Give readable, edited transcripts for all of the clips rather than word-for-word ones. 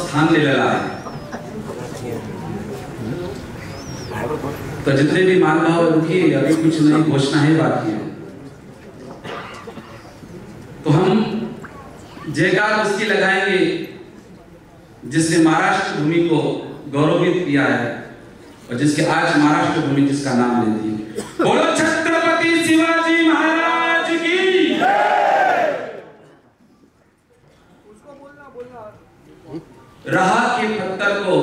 स्थान लेलेला आहे। तो जितने भी महानुभाव उनकी अभी कुछ नई घोषणाएं बाकी है, तो हम जयकार उसकी लगाएंगे जिसने महाराष्ट्र भूमि को गौरवित किया है और जिसके आज महाराष्ट्र भूमि जिसका नाम लेती है। बोलो छत्रपति शिवाजी महाराज की जय। राह के पत्थर को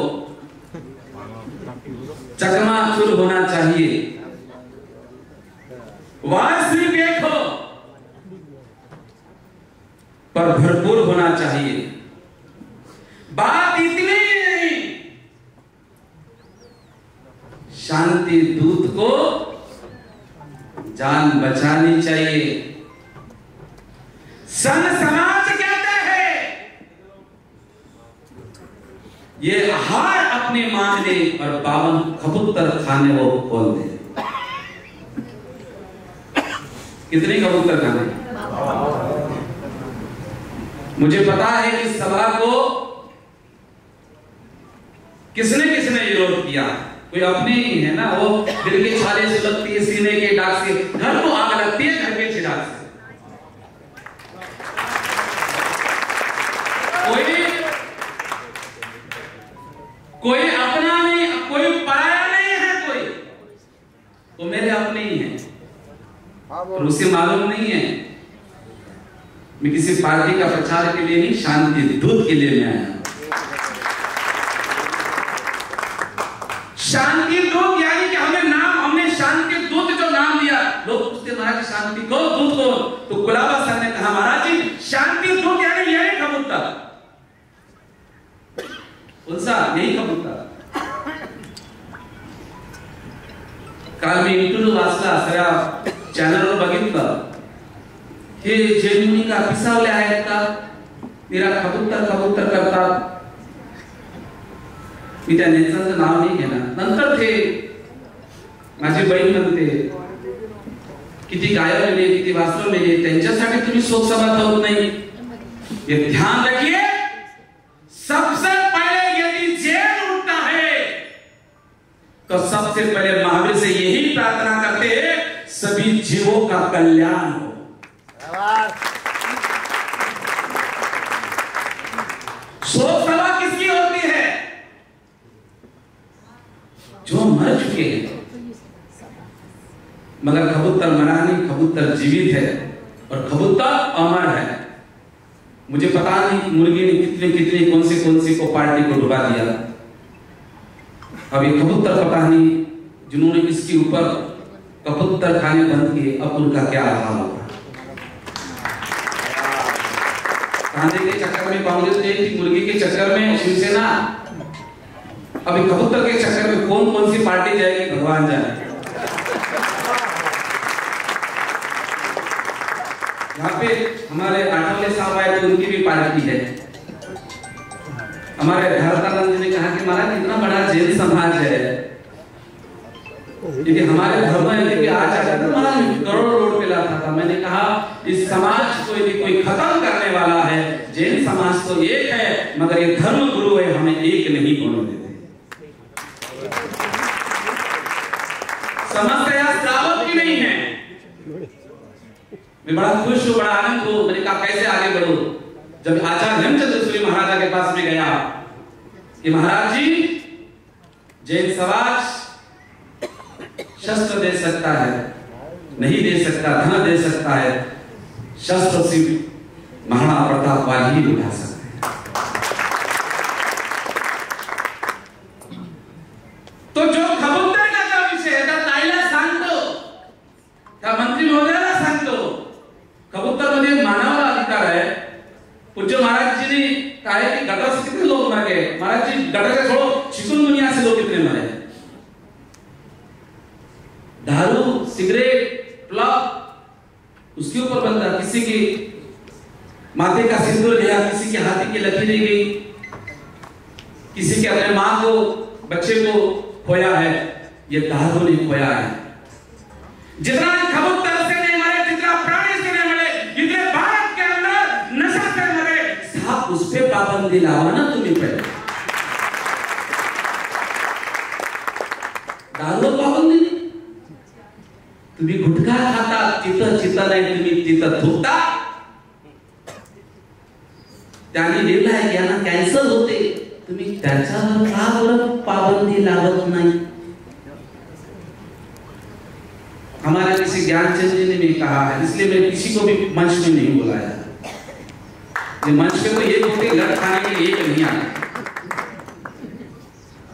चकनाचूर होना चाहिए, वार सिर्फ एक हो पर भरपूर होना चाहिए। बात इतनी ही नहीं, शांति दूत को जान बचानी चाहिए। सन समाज कहते हैं ये हार अपने मांगने और 52 कबूतर खाने वो बोल दे। कितने कबूतर खाने? मुझे पता है कि सभा को किसने किसने विरोध किया। कोई अपने ही है ना, वो दिल के छाले से लगती है, सीने के दाग से, घर को आग लगती है, घर के चिराग से। कोई अपना नहीं, कोई पराया नहीं है, कोई तो मेरे अपने ही हैं, और उसे मालूम नहीं है मैं किसी पार्टी का प्रचार के लिए नहीं, शांति दूत के लिए मैं आया। शांति दूत यानी कि हमने शांति दूत जो नाम दिया, लोग पूछते महाराज शांति को दूत को, तो गुलाबा सर ने कहा महाराज जी शांति दूत यानी यही कबूतर, उनसा यही कबूतर। काल मी इंटरव्ह्यू वाचला, सगळ्या चॅनलवर बघितलं, हे जे मुली का पिसावले आहेत का, मेरा कबूतर कबूतर करतात। मी त्या नेत्यांचं नाव नाही घेणार। नंतर ते माझी बहीण म्हणते किती गायब मिले, किती वास्तव मिले, त्यांच्यासाठी तुम्ही शोकसभा ठेवत नाही। ये ध्यान रखिए, सबसे पहले यदि जेल उठता है तो सबसे पहले महावीर से यही प्रार्थना करते हैं सभी जीवों का कल्याण हो। शोक सभा किसकी होती है? जो मर चुके हैं, मगर कबूतर मरा नहीं, कबूतर जीवित है और कबूतर अमर है। मुझे पता नहीं मुर्गी ने कितने कितने कौन सी को पार्टी को डुबा दिया। अब ये कबूतर पता नहीं जिन्होंने इसके ऊपर कबूतर खाने बंद किए, अब उनका क्या हाल होगा। कांधे के चक्कर में कांग्रेस ने थी, मुर्गी के चक्कर में शिवसेना, अभी कबूतर के चक्कर में कौन सी पार्टी जाएगी भगवान जाने। यहाँ पे हमारे आठवले साहब आए तो उनकी भी पार्टी है। हमारे धरतानंद जी ने कहा कि महाराज इतना बड़ा जैन समाज है, लेकिन हमारे धर्म है कि आज आकर तो महाराज करोड़ रोड पे लाता था। मैंने कहा इस समाज को यदि कोई खत्म करने वाला है, जैन समाज तो एक है, मगर ये धर्म गुरु है, हमें एक नहीं होने देते। समस्या श्रावक की नहीं है। मैं बड़ा खुश हूँ, बड़ा आनंद हूँ। मैंने कहा कैसे आगे बढ़ूं। जब आचार्य हेमचंद्र सूरी महाराजा के पास में गया कि महाराज जी जैन समाज शस्त्र दे सकता है, नहीं दे सकता, धन दे सकता है, शस्त्र सिर्फ महाराणा प्रताप वाली ही उठा सकते हैं। तो जो कबूतर का जो विषय है, ताईला सांगतो, त्या मंत्री महोदयाला सांगतो, कबूतर मध्ये मानवाला अधिकार है। पूज्य महाराज जी ने कहा है कि गटर से कितने लोग मर गए। महाराज जी गटर से छोड़ो, चिकुनगुनिया से लोग कितने मरे। दारू, सिगरेट, प्लग उसके ऊपर बंदा, किसी की माथे का सिंदूर गया, किसी के हाथी की लकीरें गई, किसी के अपने माँ को, बच्चे को खोया है। ये दारू ने खोया है। जितना कबूतर से नहीं मरे, जितना प्राणी से नहीं मरे, जितने भारत के अंदर नशा से मरे, साहब उस पे पाबंदी लाओ ना तुम्हें पहले। दारू पाबंदी नहीं, तुम्ही गुटखा खाता, तिथं चिता नाही, तुम्ही तिथं थुकता, त्याने लिहिलं आहे ना कॅन्सर होते, तुम्ही त्याच्यावर का बरं पाबंदी लावत नहीं? हमारे किसी ज्ञानचंद जी ने भी कहा है, इसलिए मैं किसी को भी मंच में नहीं बुलाया। ये मंच पे तो एक होते लड़ खाने के लिए एक नहीं आना,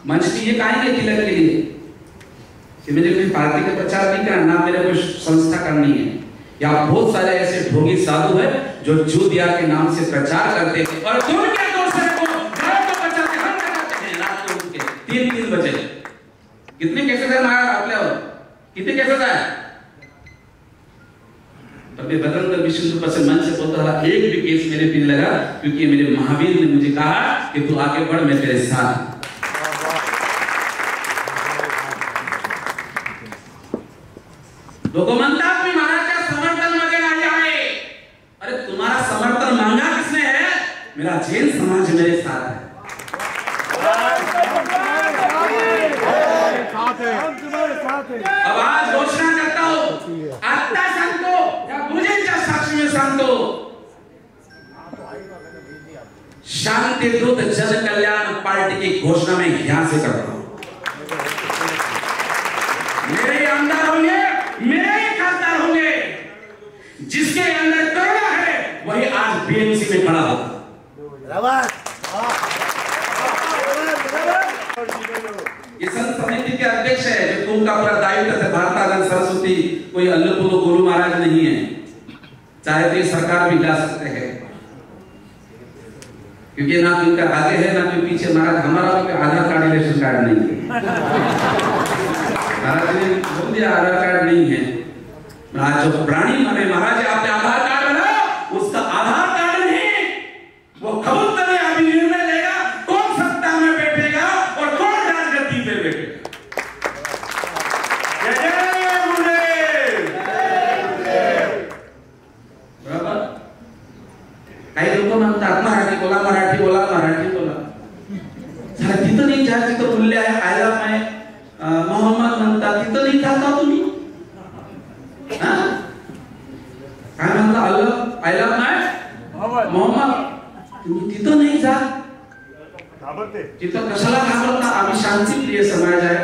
मंच पे ये कहेंगे तिलक के लिए कि मुझे कोई पार्टी का प्रचार नहीं करना, ना मेरे कोई संस्था करनी है। यहाँ बहुत सारे ऐसे ढोंगी साधु है जो जूदिया के नाम से प्रचार करते हैं और दूसरे को घरों को बचाते हम कराते हैं। रात को उठ के 3-3 बजे कितने केसेस है मारा आपल्यावर, कितने केसेस है? तब बदन का विष्णु पर से मन से बोलता रहा, एक भी केस मेरे पे लगा, क्योंकि मेरे महावीर ने मुझे कहा कि तू आगे बढ़, मैं तेरे साथ। लोगों मनता भी महाराज का समर्थन मध्ये नाही आहे। अरे तुम्हारा समर्थन मांगा किसने है? मेरा जैन समाज मेरे साथ है। अब आज घोषणा करता हूं, आता सांगतो या पूजेच्या साक्षीने सांगतो, शांतिदूत जन कल्याण पार्टी की घोषणा मैं यहां से करता हूं। मेरे आमदार होंगे, मेरे खासदार होंगे, जिसके अंदर करुणा है वही आज बीएमसी में खड़ा होगा। ये संत समिति के अध्यक्ष है, जो उनका पूरा दायित्व है। भारतागन सरस्वती कोई अन्नपूर्व गुरु महाराज नहीं है, चाहे तो सरकार भी ला सकते हैं, क्योंकि ना कोई आगे है ना कोई पीछे। महाराज हमारा आधार कार्ड इलेक्शन कार्ड नहीं है, महाराज ने बोल दिया आधार कार्ड नहीं है। महाराज जो प्राणी माने महाराज आपने आधार कार्ड बनाओ, उसका आधार कार्ड नहीं, वो कबूतर अभी निर्णय लेगा कौन सत्ता में बैठेगा और कौन राजगद्दी पे बैठेगा। बराबर? काही लोक म्हणतात मराठी बोला, मराठी बोला, मराठी बोला, साला तिथं नाही जा जिथं मूल्य आहे। आयला माय मोहम्मद म्हणतात, तिथं नाही जाता तुम्ही? काय म्हणता? अल्लाह आयला माय मोहम्मद, तुम्ही तिथं नाही जा, तिथं कशाला घाबरता? आम्ही शांतिप्रिय समाज आहे।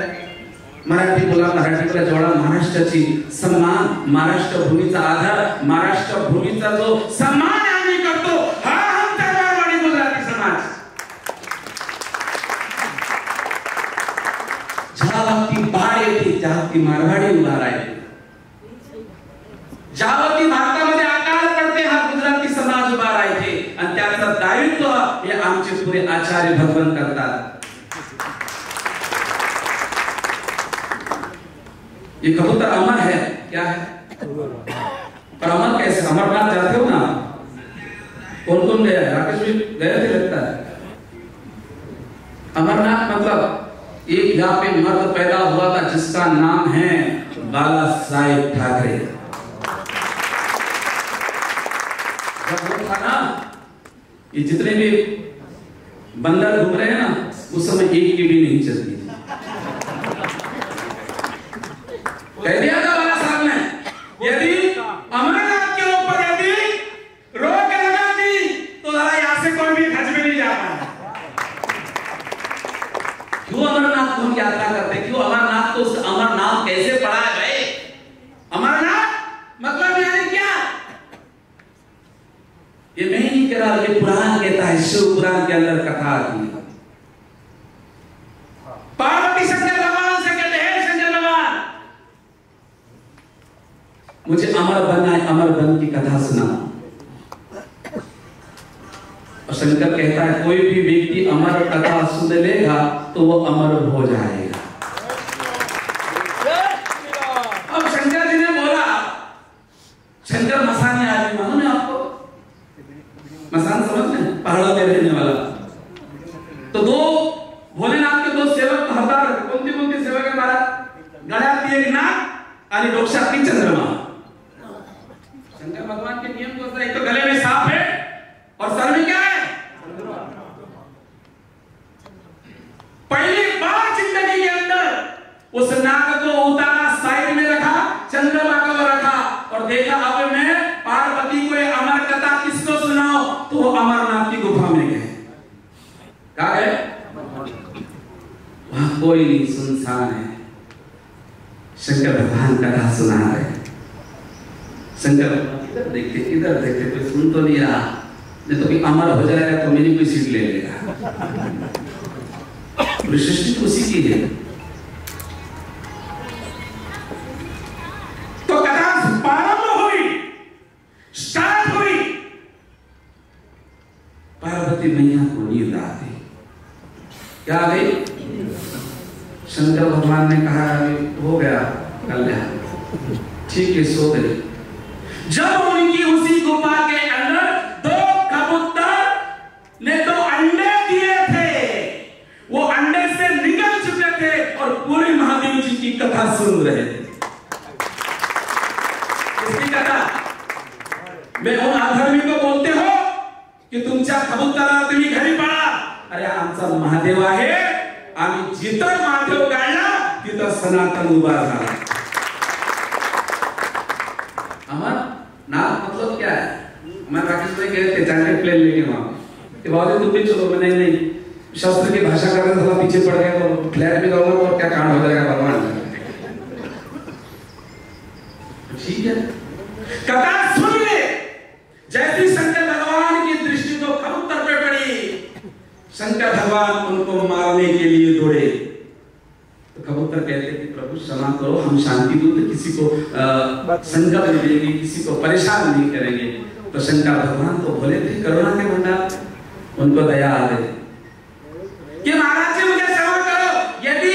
मराठी बोला, मराठी बोला, जेवढा महाराष्ट्राची सन्मान, महाराष्ट्र भूमीचा आधार, महाराष्ट्र भूमीचा जो सन्मान आम्ही करतो, हा आमचा मारवाडी गुजराती समाज। ज्यावरती बाळ येते त्यावरती मारवाडी उभा राहील, ज्यावरती भारतामध्ये आकाल पडते हा गुजराती समाज उभा राहते, आणि त्याचं दायित्व हे आमचे पुरे आचार्य भगवान करतात। ये कबूतर अमर है, क्या है? पर अमर कैसे? अमरनाथ जाते हो ना, कौन कौन गया है? राकेश भी गए थे लगता है। अमरनाथ मतलब एक यहाँ पे मर्द पैदा हुआ था जिसका नाम है बाला साहेब ठाकरे। जब वो था ना, ये जितने भी बंदर घूम रहे हैं ना, उस समय एक की भी नहीं चलती थी। कह दिया था बाला साहब ने, यदि अमरनाथ के ऊपर यदि रोक लगा दी तो जरा यहां से कोई भी खच में नहीं जा पाएगा। क्यों अमरनाथ को हम यात्रा करते? क्यों अमरनाथ को? अमरनाथ कैसे पड़ा है भाई? अमरनाथ मतलब यानी क्या? ये मैं नहीं कह रहा, ये पुराण कहता है, शिव पुराण के अंदर कथा आती है। पार्वती शंकर भगवान से कहते हैं, शंकर भगवान मुझे अमर बनना है, अमर बन की कथा सुना। और शंकर कहता है कोई भी व्यक्ति अमर कथा सुन लेगा तो वो अमर हो जाएगा। अब शंकर जी ने बोला, शंकर मसानी आदमी, मालूम है आपको? मसान समझते हैं, पहाड़ों में रहने वाला। तो दो भोलेनाथ के दो सेवक हतार, कौन सी सेवक है महाराज? गळ्यातली एक नाक आणि डोक्यातली चंद्रमा। शंकर भगवान के नियम को एक तो गले में सांप है और सर में क्या है? पहली बार जिंदगी के अंदर उस नाक को उतारा, साइड में रखा, चंद्रमा को रखा और देखा अब मैं पार्वती को अमर कथा किसको सुनाओ, तो वो अमरनाथ की गुफा में गए। कहा गए? वहां कोई नहीं, सुनसान है। शंकर भगवान कथा सुना रहे। शंकर इधर देखते कोई सुन तो नहीं रहा, नहीं तो कोई अमर हो जाएगा तो मेरी कोई सीट ले लेगा। सृष्टि उसी की है। तो कथा प्रारंभ हुई, स्टार्ट हुई। पार्वती मैया को नींद आ गई। क्या आ गई? शंकर भगवान ने कहा हो गया कल्याण, ठीक है, सो गए। जब उनकी उसी गुफा के अंदर दो कबूतर ने दो अंडे दिए थे, वो अंडे से निकल चुके थे और पूरे महादेव जी की कथा सुन रहे थे। इसकी कथा मैं उन अधर्मी को बोलते हो की तुमच्या कबूतराला तुम्ही घरी पाळा, अरे आमचा महादेव आहे, आम्ही जिथं महादेव गाळला तिथं सनातन उभा झाला। अमर नाम मतलब क्या है? हमारे राकेश भाई गए थे जाने प्लेन लेके वहां, कि बाबू तुम भी चलो। मैंने नहीं, शास्त्र की भाषा कर रहे थे, पीछे पड़ गए तो फ्लैट में जाऊंगा और क्या कांड हो जाएगा भगवान। ठीक है, कथा सुन ले। जैसी शंकर भगवान की दृष्टि तो कबूतर पे पड़ी, शंकर भगवान उनको मारने के लिए दौड़े। तो कबूतर कहते कि प्रभु क्षमा करो, हम शांति दूत, किसी को संकट नहीं देंगे, किसी को परेशान नहीं करेंगे। तो शंकर भगवान तो बोले थे करुणा के भंडार, उनको दया आ गई कि महाराज जी मुझे क्षमा करो, यदि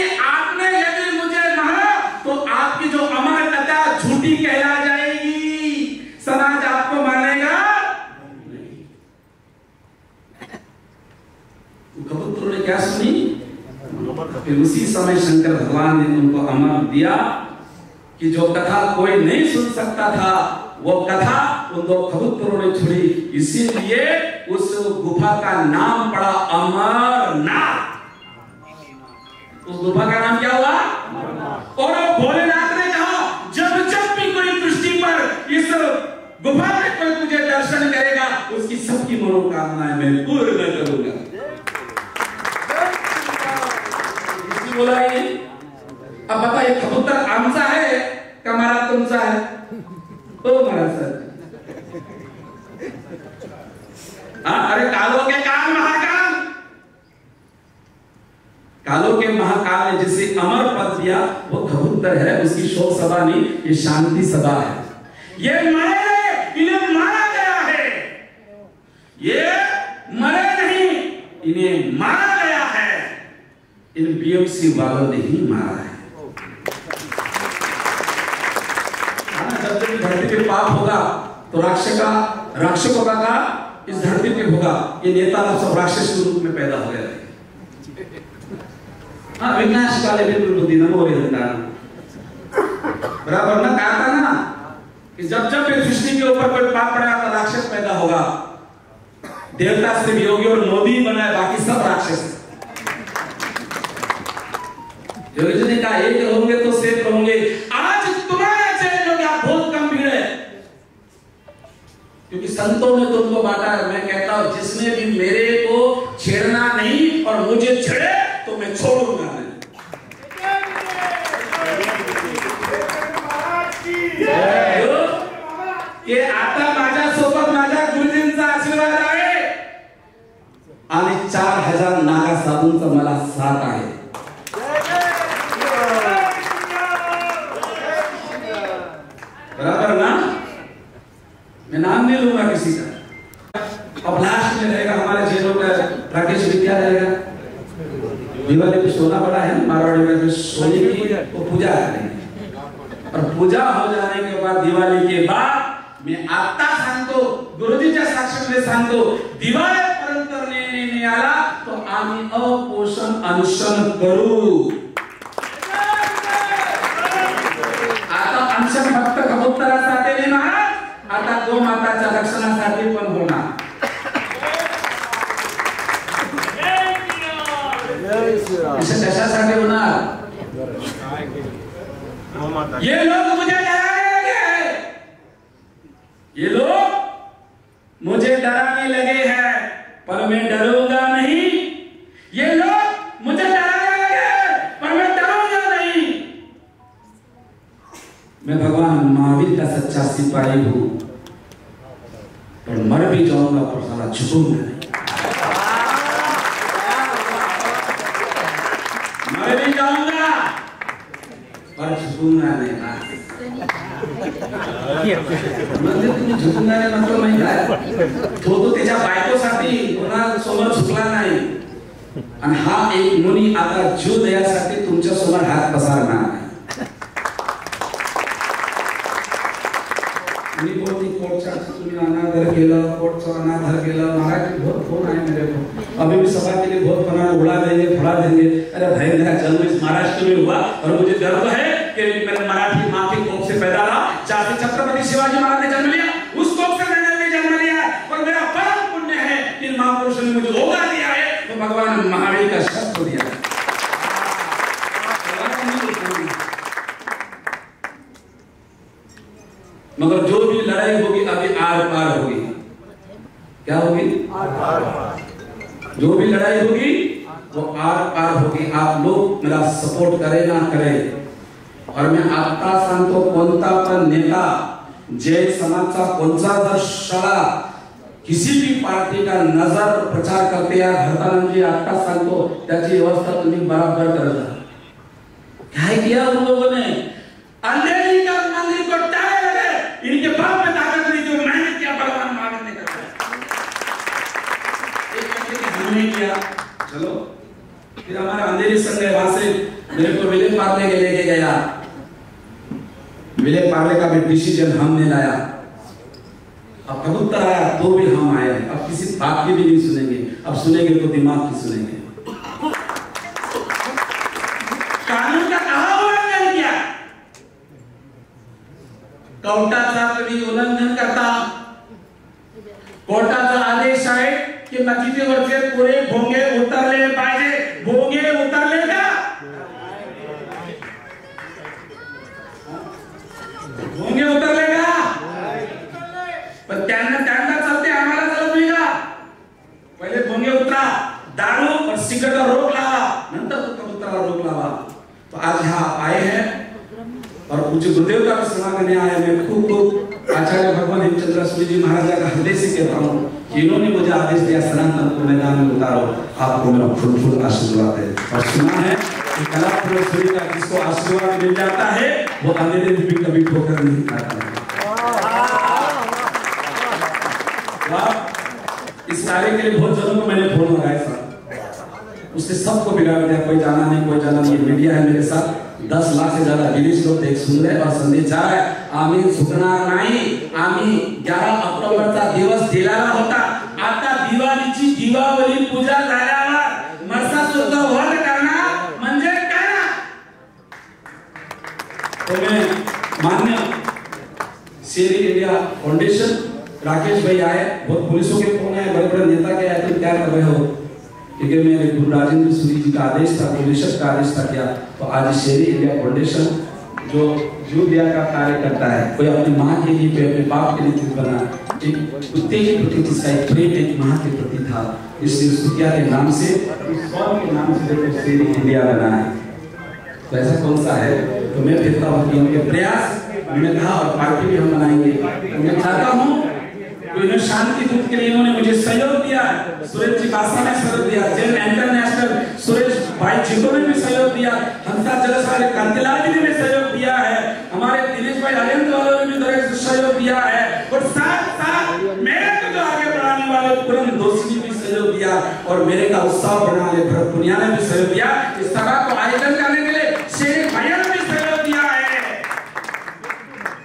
मुझे मारा तो आपकी जो अमर कथा झूठी कहला जाएगी, समाज आपको मानेगा नहीं। कबूतरों ने क्या सुनी? फिर उसी समय शंकर भगवान ने उनको अमर दिया कि जो कथा कोई नहीं सुन सकता था, वो कथा उन दो कबूतरों ने छोड़ी। इसीलिए उस गुफा का नाम पड़ा अमरनाथ। उस गुफा का नाम क्या हुआ? और भोलेनाथ ने कहा जब जब भी कोई दृष्टि पर इस गुफा में कोई मुझे दर्शन करेगा, उसकी सबकी मनोकामनाएं मैं पूर्ण करूंगा। बोला ये अब बता, ये कबूतर आमचा है का महाराज तुमचा है? ओ महाराज सर, अरे कालों के काल महाकाल, कालों के महाकाल ने जिसे अमर पद दिया वो कबूतर है, उसकी शोक सभा नहीं, ये शांति सभा है। ये मरे नहीं, इन्हें मारा गया है। ये मरे नहीं, इन्हें मारा गया है। इन बीएमसी वालों ने ही मारा है। जब तक धरती पे पाप होगा तो राक्षसों का इस धरती पे होगा। ये नेता सब राक्षस के रूप में पैदा हो गए। हाँ, विनाश काले बिल्कुल बुद्धि न हो बराबर ना, कहा था ना कि जब सृष्टि के ऊपर कोई पाप पड़ेगा तो राक्षस पैदा होगा। देवता सिर्फ योगी और मोदी बनाए, बाकी सब राक्षस। योगी जी ने कहा एक रहोगे तो सेफ रहोगे। आज तुम्हारे चैनल में आप बहुत कम भीड़ है, क्योंकि संतों ने तुमको बांटा है। मैं कहता हूं जिसने भी मेरे को छेड़ना नहीं और मुझे छेड़े तो मैं छोड़ूंगा नहीं। ये आता माझ्या सोबत माझ्या गुरुजींचा आशीर्वाद आहे आणि 4000 नागा साधूंचा मला साथ आहे। बराबर ना, मैं नाम नहीं लूंगा किसी का। अब लास्ट में रहेगा हमारे जेलों का राकेश विद्या रहेगा। दिवाली पे सोना बड़ा है, मारवाड़ी में सोने की वो पूजा करेंगे और पूजा हो जाने के बाद दिवाली के बाद मैं आता सांगतो, गुरुजीच्या साक्षीने सांगतो, दिवाळीपर्यंत नाही आला तो आम्ही अपोषण अनशन करू। ये लोग मुझे डराने लगे हैं, ये लोग मुझे डराने लगे हैं, पर मैं डरूंगा नहीं। ये लोग मुझे डराने लगे हैं, पर मैं डरूंगा नहीं। मैं भगवान महावीर का सच्चा सिपाही हूं, पर मर भी जाऊंगा पर साला झुकूंगा नहीं। मर भी जाऊंगा पर झुकूंगा नहीं। म्हणजे तुम्ही झुकूंगा नाही म्हटलं माहिती आहे, तो त्याच्या बायकोसाठी कोणा समोर झुकला नाही, आणि हा एक मुनी आता जीव द्यायसाठी तुमच्या समोर हात पसरणार नाही। मी बोलती कोर्टचा तुम्ही अनादर केलं, कोर्टचा अनादर केलं, महाराज बहुत फोन आए मेरे को, अभी भी सभा के लिए बहुत बना उड़ा देंगे फड़ा देंगे। अरे भाई मेरा जन्म इस महाराष्ट्र में हुआ और मुझे गर्व है कि मैंने मराठी माँ के कोख से पैदा रहा, जहाँ से छत्रपति शिवाजी महाराज ने जन्म लिया उस कोख से मैंने भी जन्म लिया, और मेरा परम पुण्य है इन महापुरुषों ने मुझे होगा दिया है, तो भगवान महावीर का शस्त्र दिया है। मगर जो भी लड़ाई होगी अभी आर पार होगी। क्या होगी? जो भी लड़ाई होगी वो आर पार होगी। आप लोग मेरा सपोर्ट करें ना करें, और मैं आता सांगतो कोणता पण नेता जय समाजचा कोणता जर शाळा किसी भी पार्टी का नजर प्रचार करते या घडताना म्हणजे आता सांगतो त्याची व्यवस्था तुम्ही बराबर करता। क्या किया उन लोगों ने? अंधेरी का मंदिर को टायर लगे, इनके बाप में ताकत नहीं जो मैंने किया भगवान महावीर ने करा। एक कहते कि हमने किया, चलो फिर हमारा अंधेरी संघ है, वहां से मेरे को विले पार्ले के लेके गया, विले पार्ले का भी डिसीजन हमने लाया। अब कबूतर आया तो भी हम आए, अब किसी बात की भी नहीं सुनेंगे, अब सुनेंगे तो दिमाग की सुनेंगे। कानून का कहा उल्लंघन किया, कोर्टाचा कधी उल्लंघन करता, कोर्टाचा आदेश आहे की नदीवरचे पुरे भोंगे उतरले पाहिजे, भोंगे उतरले का? भोंगे उतरले का? पण त्यांना चालते, आम्हाला चालत नाही का? पहिले भोंगे उतरा, दारू और सिगरेट का रोक लावा, नंतर कबूतराला रोक लावा। तो आज यहाँ आए हैं और पूज्य गुरुदेव का सेवा करने आए। मैं खूब आचार्य भगवान हेमचंद्र सूरी जी महाराज का हृदय से कहता हूँ कि इन्होंने मुझे आदेश दिया सनातन को मैदान में उतारो, आपको मेरा फुल आशीर्वाद है। और सुना है कि कलापुर सूरी का जिसको आशीर्वाद मिल जाता है वो अंधेरे में भी कभी ठोकर नहीं खाता है। इस कार्य के लिए बहुत जनों को मैंने फोन लगाया था, उससे सबको बिगाड़ दिया, कोई जाना नहीं, कोई जाना नहीं। मीडिया है मेरे साथ, 10 लाख से ज्यादा विदेश लोग देख सुन रहे और संदेश जा रहा है, आम्ही झुकणार नाही, आम्ही 11 ऑक्टोबरचा दिवस दिलेला होता, आता दिवाळीची दीपावली पूजा झाल्यावर मरसासुद्धा वध करणार म्हणजे काय? तो मैं मान्य शेर इंडिया फाउंडेशन राकेश भाई आए, बहुत पुलिसों के फोन आए, बड़े बड़े नेता के आए, तुम क्या कर रहे हो? क्योंकि मेरे गुरु राजेंद्र सूरी जी का आदेश था, पुलिस का आदेश था क्या, तो आज शेर इंडिया फाउंडेशन जो जीव दिया का कार्य करता है, कोई अपनी माँ के लिए, कोई अपने बाप के लिए चीज बना, एक कुत्ते के प्रति जिसका एक प्रेम एक माँ के प्रति था, इसलिए सुतिया के नाम से, स्वामी के नाम से देखो शेर इंडिया बना है। तो ऐसा कौन सा है? तो मैं कहता हूँ कि उनके प्रयास मैंने कहा और पार्टी भी हम बनाएंगे। मैं चाहता हूँ कि शांति दूत के लिए इन्होंने मुझे सहयोग दिया, सुरेश जी बासा ने सहयोग दिया, जैन इंटरनेशनल सुरेश भाई जिको ने भी सहयोग दिया, हंसा जलसारे कांतिलाल जी ने भी सहयोग दिया है, हमारे दिनेश भाई अरिहंत वालों ने भी सहयोग दिया है, और साथ साथ मेरे को जो आगे बढ़ाने वाले पूरन दोषी ने भी सहयोग दिया, और मेरे का उत्साह बढ़ाने भरत पुनिया ने भी सहयोग दिया। इस सभा को आयोजन करने के लिए शेर भैया ने भी सहयोग दिया है,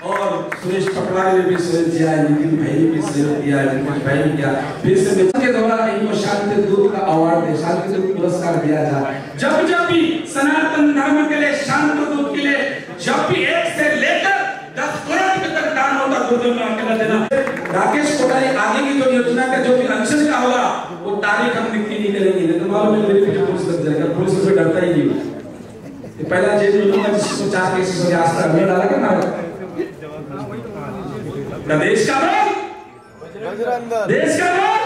और सुरेश पटवारी ने भी सहयोग दिया है, नितिन भाई ने भी सहयोग दिया है, नितिन भाई ने किया। फिर से मैं के द्वारा इनको शांति दूत का अवार्ड दे, शांति दूत पुरस्कार दिया जाए। जब भी सनातन धर्म के लिए, शांति दूत के लिए, जब भी 1 से लेकर 10 करोड़ तक दान होगा, गुरुदेव ने अकेला देना। राकेश कोठारी आगे की जो योजना का जो भी अंशन का होगा वो तारीख हम निकली नहीं करेंगे, नहीं तो मालूम है मेरे पीछे पुलिस लग जाएगा, पुलिस से डरता ही नहीं। पहला जेल में लोग जिसको 4 केसेस हो गया आज तक हमने डाला क्या ना देश का बल, देश का बल।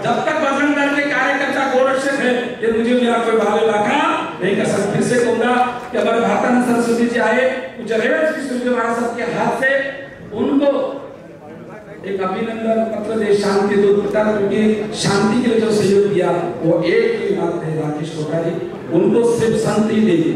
जब तक बजरंग दल के कार्यकर्ता गोरख से थे, ये मुझे मेरा कोई भाले लाखा नहीं कर सकता। फिर से कहूंगा कि अगर भारतानंद सरस्वती जी आए तो रेवंत किशोर महाराज साहब के हाथ से उनको एक अभिनंदन पत्र दे, शांति दूत पिता, क्योंकि शांति के लिए जो सहयोग किया वो एक ही बात है राकेश कोठारी, उनको सिर्फ शांति देगी।